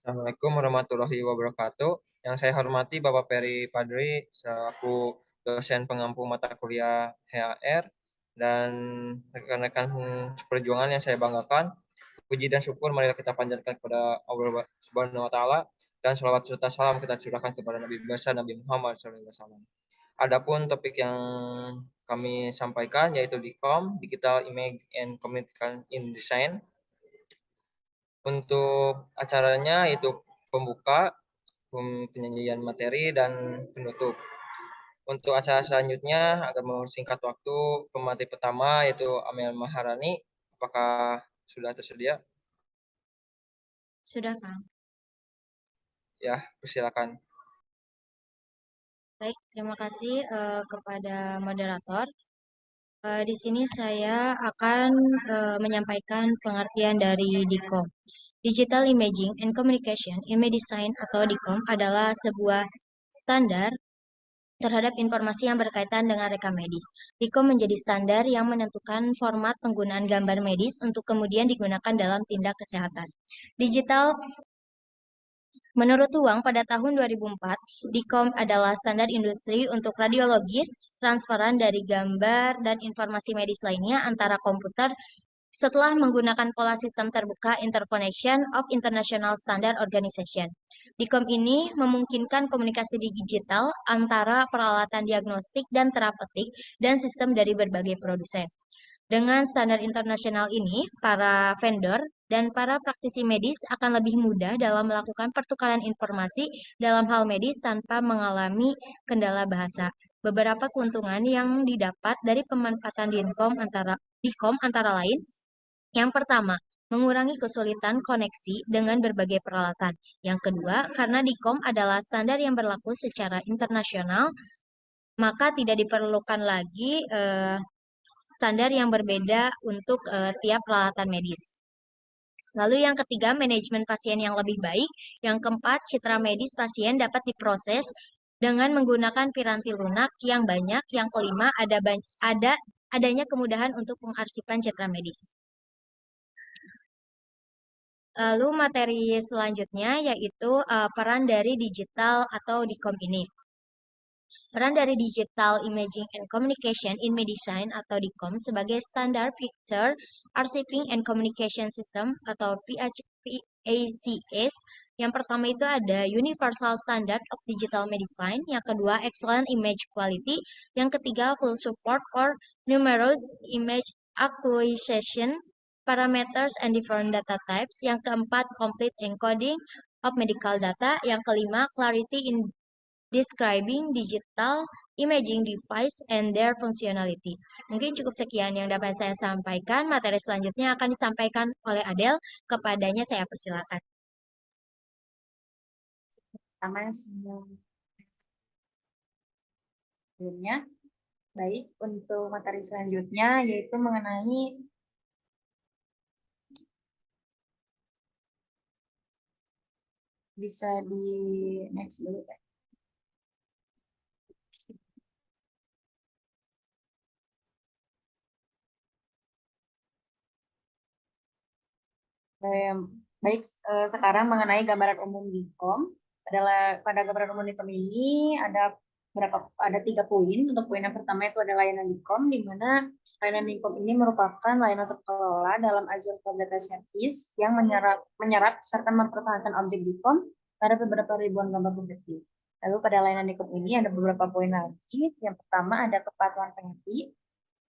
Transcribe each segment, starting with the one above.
Assalamualaikum warahmatullahi wabarakatuh. Yang saya hormati Bapak Peri Padri selaku dosen pengampu mata kuliah HAR dan rekan-rekan perjuangan yang saya banggakan. Puji dan syukur marilah kita panjatkan kepada Allah Subhanahu wa taala dan selawat serta salam kita curahkan kepada Nabi besar Nabi Muhammad SAW. Adapun topik yang kami sampaikan yaitu DICOM, Digital Image and Communication in Design. Untuk acaranya itu pembuka, penyajian materi, dan penutup. Untuk acara selanjutnya, agar mempersingkat waktu, pemateri pertama yaitu Amel Maharani. Apakah sudah tersedia? Sudah, Kang. Ya, persilakan. Baik, terima kasih kepada moderator. Di sini saya akan menyampaikan pengertian dari DICOM. Digital Imaging and Communication in Medicine atau DICOM adalah sebuah standar terhadap informasi yang berkaitan dengan rekam medis. DICOM menjadi standar yang menentukan format penggunaan gambar medis untuk kemudian digunakan dalam tindak kesehatan. Menurut Tuang, pada tahun 2004, DICOM adalah standar industri untuk radiologis, transferan dari gambar dan informasi medis lainnya antara komputer setelah menggunakan pola sistem terbuka Interconnection of International Standard Organization. DICOM ini memungkinkan komunikasi digital antara peralatan diagnostik dan terapeutik dan sistem dari berbagai produsen. Dengan standar internasional ini, para vendor dan para praktisi medis akan lebih mudah dalam melakukan pertukaran informasi dalam hal medis tanpa mengalami kendala bahasa. Beberapa keuntungan yang didapat dari pemanfaatan DICOM antara lain, yang pertama, mengurangi kesulitan koneksi dengan berbagai peralatan. Yang kedua, karena DICOM adalah standar yang berlaku secara internasional, maka tidak diperlukan lagi standar yang berbeda untuk tiap peralatan medis. Lalu yang ketiga, manajemen pasien yang lebih baik. Yang keempat, citra medis pasien dapat diproses dengan menggunakan piranti lunak yang banyak. Yang kelima, adanya kemudahan untuk pengarsipan citra medis. Lalu materi selanjutnya yaitu peran dari digital atau DICOM ini. Peran dari Digital Imaging and Communication in Medicine atau DICOM sebagai Standard Picture Archiving and Communication System atau PACS. Yang pertama itu ada Universal Standard of Digital Medicine, yang kedua Excellent Image Quality, yang ketiga Full Support for Numerous Image Acquisition Parameters and Different Data Types, yang keempat Complete Encoding of Medical Data, yang kelima Clarity in Describing Digital Imaging Device and Their Functionality. Mungkin cukup sekian yang dapat saya sampaikan. Materi selanjutnya akan disampaikan oleh Adel. Kepadanya saya persilakan. Pertama sebelumnya, baik untuk materi selanjutnya yaitu mengenai bisa di next dulu ya. Baik, sekarang mengenai gambaran umum DICOM. Pada gambaran umum DICOM ini ada 3 poin. Untuk poin yang pertama itu ada layanan DICOM, di mana layanan DICOM ini merupakan layanan terkelola dalam Azure Cloud Data Service yang menyerap serta mempertahankan objek DICOM pada beberapa ribuan gambar objektif. Lalu pada layanan DICOM ini ada beberapa poin lagi. Yang pertama ada kepatuhan pengerti,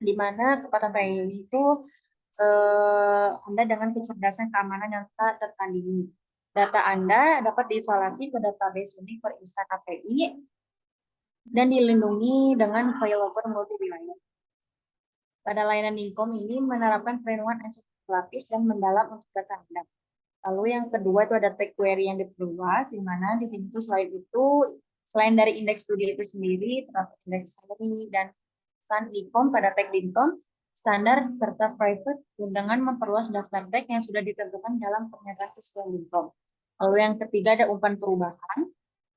di mana kepatuhan pengerti itu Anda dengan kecerdasan keamanan yang tak tertandingi. Data Anda dapat diisolasi ke database unik per instan API dan dilindungi dengan failover multi-wilayah. Pada layanan DICOM ini menerapkan framework enkripsi lapis dan mendalam untuk data Anda. Lalu yang kedua itu ada tag query yang diperluas, di mana di sini selain dari indeks studi itu sendiri, terdapat indeks summary dan stand DICOM pada tag DICOM, standar serta private dengan memperluas daftar tag yang sudah ditentukan dalam pernyataan keseluruhan DICOM. Lalu yang ketiga ada umpan perubahan.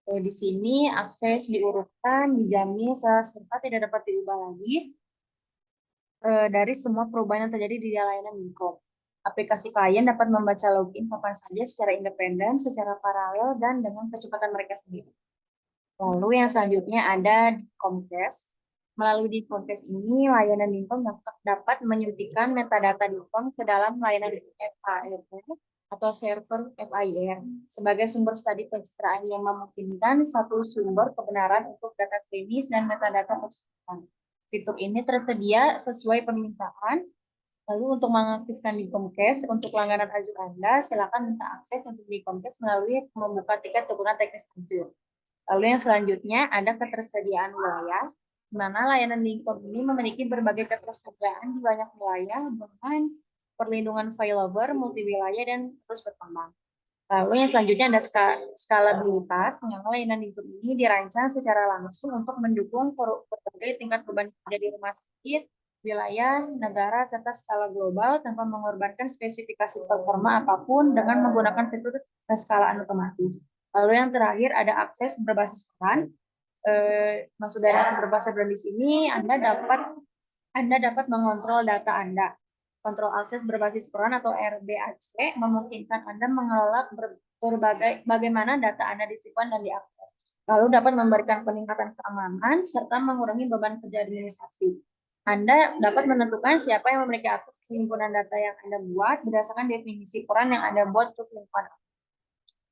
Di sini akses diurutkan, dijamin, serta tidak dapat diubah lagi dari semua perubahan yang terjadi di layanan DICOM. Aplikasi klien dapat membaca login kapan saja secara independen, secara paralel, dan dengan kecepatan mereka sendiri. Lalu yang selanjutnya ada Comcast. Melalui Comcast ini, layanan Dikom dapat menyuntikkan metadata Dikom ke dalam layanan FAIR atau server FAIR sebagai sumber studi pencitraan yang memungkinkan satu sumber kebenaran untuk data klinis dan metadata pencitraan. Fitur ini tersedia sesuai permintaan. Lalu untuk mengaktifkan di Comcast, untuk langganan Azure Anda, silakan minta akses untuk di Comcast melalui membuka tiket kegunaan teknis Azure. Lalu yang selanjutnya ada ketersediaan wilayah, di mana layanan Dikom ini memiliki berbagai ketersediaan di banyak wilayah dengan perlindungan failover, multi-wilayah, dan terus berkembang. Lalu yang selanjutnya ada skalabilitas, di mana layanan Dikom ini dirancang secara langsung untuk mendukung berbagai tingkat beban kerja di rumah sakit, wilayah, negara, serta skala global tanpa mengorbankan spesifikasi performa apapun dengan menggunakan fitur penskalaan otomatis. Lalu yang terakhir ada akses berbasis peran. Maksud dari akses berbasis peran di sini, Anda dapat mengontrol data Anda. Kontrol akses berbasis peran atau RBAC memungkinkan Anda mengelola bagaimana data Anda disimpan dan diakses. Lalu dapat memberikan peningkatan keamanan serta mengurangi beban kerja administrasi. Anda dapat menentukan siapa yang memiliki akses ke himpunan data yang Anda buat berdasarkan definisi peran yang Anda buat untuk himpunan.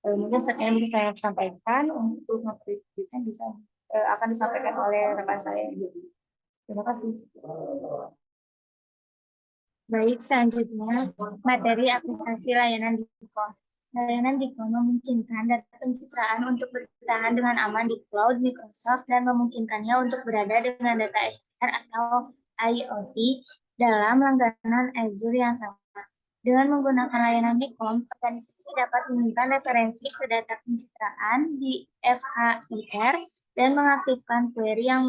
Mungkin sekian bisa saya sampaikan. Untuk materi bisa akan disampaikan oleh rekan saya. Terima kasih. Baik, selanjutnya materi aplikasi layanan Dikom. Layanan Dikom memungkinkan data pencitraan untuk bertahan dengan aman di cloud Microsoft dan memungkinkannya untuk berada dengan data ER atau IoT dalam langganan Azure yang sama. Dengan menggunakan layanan Dikom, organisasi dapat menyimpan referensi ke data pencitraan di FHIR dan mengaktifkan query yang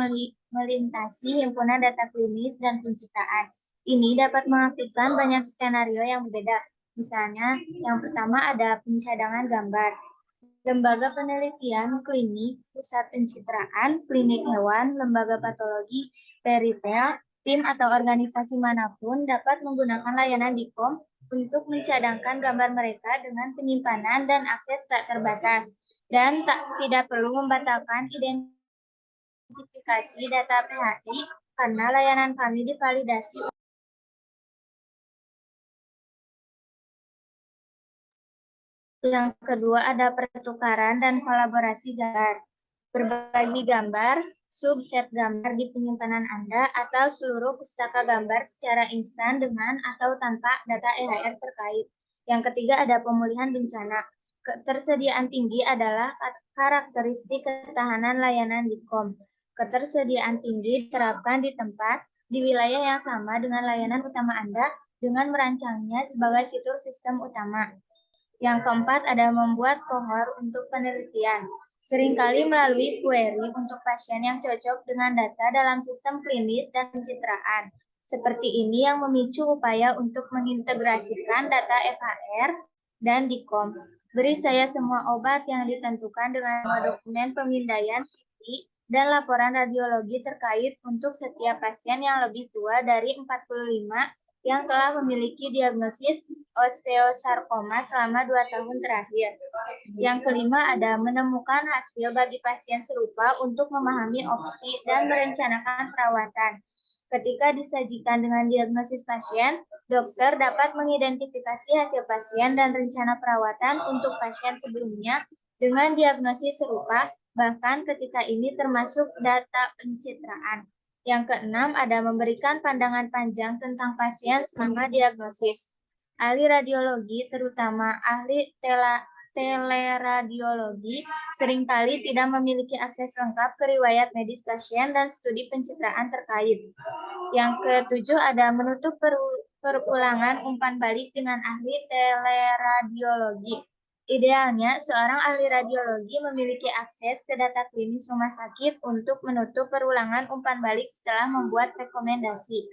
melintasi himpunan data klinis dan pencitraan. Ini dapat mengaktifkan banyak skenario yang berbeda. Misalnya, yang pertama ada pencadangan gambar. Lembaga penelitian klinik, pusat pencitraan, klinik hewan, lembaga patologi, peritel, tim atau organisasi manapun dapat menggunakan layanan Dikom untuk mencadangkan gambar mereka dengan penyimpanan dan akses tak terbatas dan tidak perlu membatalkan identifikasi data PHI karena layanan kami divalidasi. Yang kedua ada pertukaran dan kolaborasi gambar. Berbagi gambar, subset gambar di penyimpanan Anda atau seluruh pustaka gambar secara instan dengan atau tanpa data EHR terkait. Yang ketiga ada pemulihan bencana. Ketersediaan tinggi adalah karakteristik ketahanan layanan Dikom. Ketersediaan tinggi diterapkan di tempat, di wilayah yang sama dengan layanan utama Anda dengan merancangnya sebagai fitur sistem utama. Yang keempat ada membuat kohor untuk penelitian. Seringkali melalui query untuk pasien yang cocok dengan data dalam sistem klinis dan pencitraan. Seperti ini yang memicu upaya untuk mengintegrasikan data FHR dan Dikom. Beri saya semua obat yang ditentukan dengan dokumen pemindaian CT dan laporan radiologi terkait untuk setiap pasien yang lebih tua dari 45 yang telah memiliki diagnosis osteosarkoma selama 2 tahun terakhir. Yang kelima ada menemukan hasil bagi pasien serupa untuk memahami opsi dan merencanakan perawatan. Ketika disajikan dengan diagnosis pasien, dokter dapat mengidentifikasi hasil pasien dan rencana perawatan untuk pasien sebelumnya dengan diagnosis serupa, bahkan ketika ini termasuk data pencitraan. Yang keenam ada memberikan pandangan panjang tentang pasien selama diagnosis. Ahli radiologi, terutama ahli teleradiologi, seringkali tidak memiliki akses lengkap ke riwayat medis pasien dan studi pencitraan terkait. Yang ketujuh ada menutup perulangan umpan balik dengan ahli teleradiologi. Idealnya, seorang ahli radiologi memiliki akses ke data klinis rumah sakit untuk menutup perulangan umpan balik setelah membuat rekomendasi.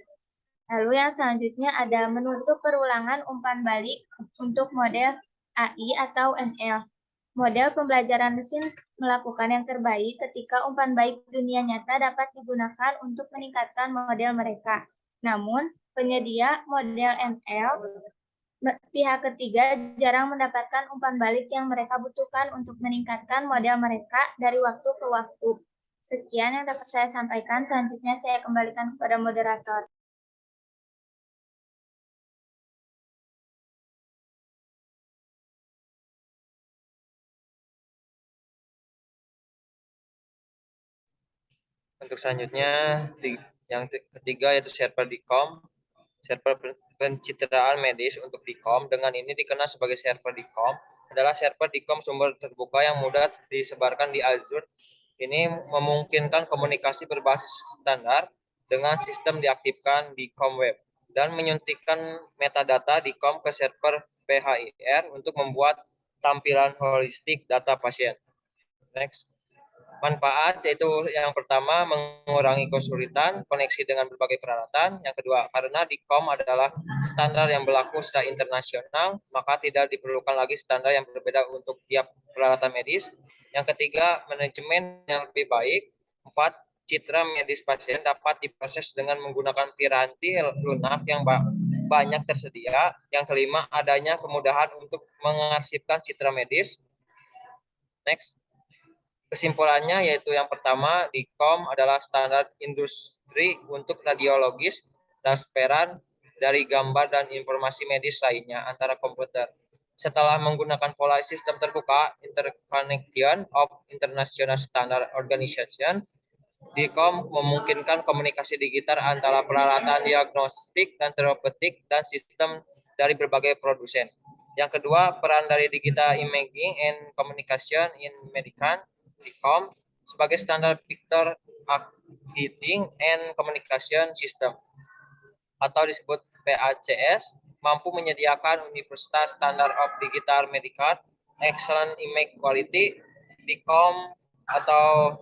Lalu yang selanjutnya ada menutup perulangan umpan balik untuk model AI atau ML. Model pembelajaran mesin melakukan yang terbaik ketika umpan balik dunia nyata dapat digunakan untuk meningkatkan model mereka. Namun, penyedia model ML Pihak ketiga jarang mendapatkan umpan balik yang mereka butuhkan untuk meningkatkan modal mereka dari waktu ke waktu. Sekian yang dapat saya sampaikan. Selanjutnya saya kembalikan kepada moderator. Untuk selanjutnya, yang ketiga yaitu server DICOM, server pencitraan medis untuk DICOM. Dengan ini dikenal sebagai server DICOM, adalah server DICOM sumber terbuka yang mudah disebarkan di Azure. Ini memungkinkan komunikasi berbasis standar dengan sistem diaktifkan DICOM Web dan menyuntikkan metadata DICOM ke server PHIR untuk membuat tampilan holistik data pasien. Next. Manfaat yaitu yang pertama mengurangi kesulitan koneksi dengan berbagai peralatan. Yang kedua, karena DICOM adalah standar yang berlaku secara internasional, maka tidak diperlukan lagi standar yang berbeda untuk tiap peralatan medis. Yang ketiga, manajemen yang lebih baik. Empat, citra medis pasien dapat diproses dengan menggunakan piranti lunak yang banyak tersedia. Yang kelima, adanya kemudahan untuk mengarsipkan citra medis. Next. Kesimpulannya yaitu yang pertama, DICOM adalah standar industri untuk radiologis transparan dari gambar dan informasi medis lainnya antara komputer. Setelah menggunakan pola sistem terbuka, Interconnection of International Standard Organization, DICOM memungkinkan komunikasi digital antara peralatan diagnostik dan terapeutik dan sistem dari berbagai produsen. Yang kedua, peran dari Digital Imaging and Communication in Medicine DICOM sebagai standar picture Acting and Communication System atau disebut PACS mampu menyediakan universal standard of digital medical excellent image quality DICOM atau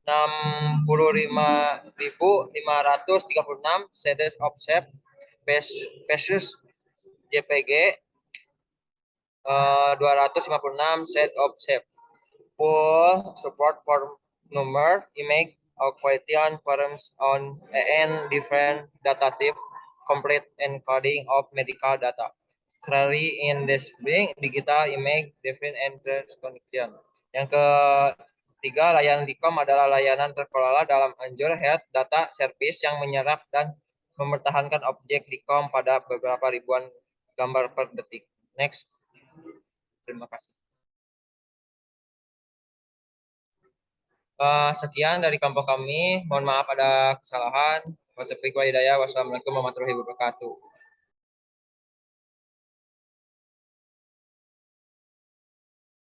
65.536 series of shape versus JPG 256 set of shape. Full support for number, image, or question forms on and different data types, complete encoding of medical data. Query in displaying digital image, different interest connection. Yang ketiga, layanan DICOM adalah layanan terkelola dalam Azure Health Data Service yang menyerap dan mempertahankan objek DICOM pada beberapa ribuan gambar per detik. Next. Terima kasih. Sekian dari kelompok kami. Mohon maaf ada kesalahan. Wassalamualaikum warahmatullahi wabarakatuh.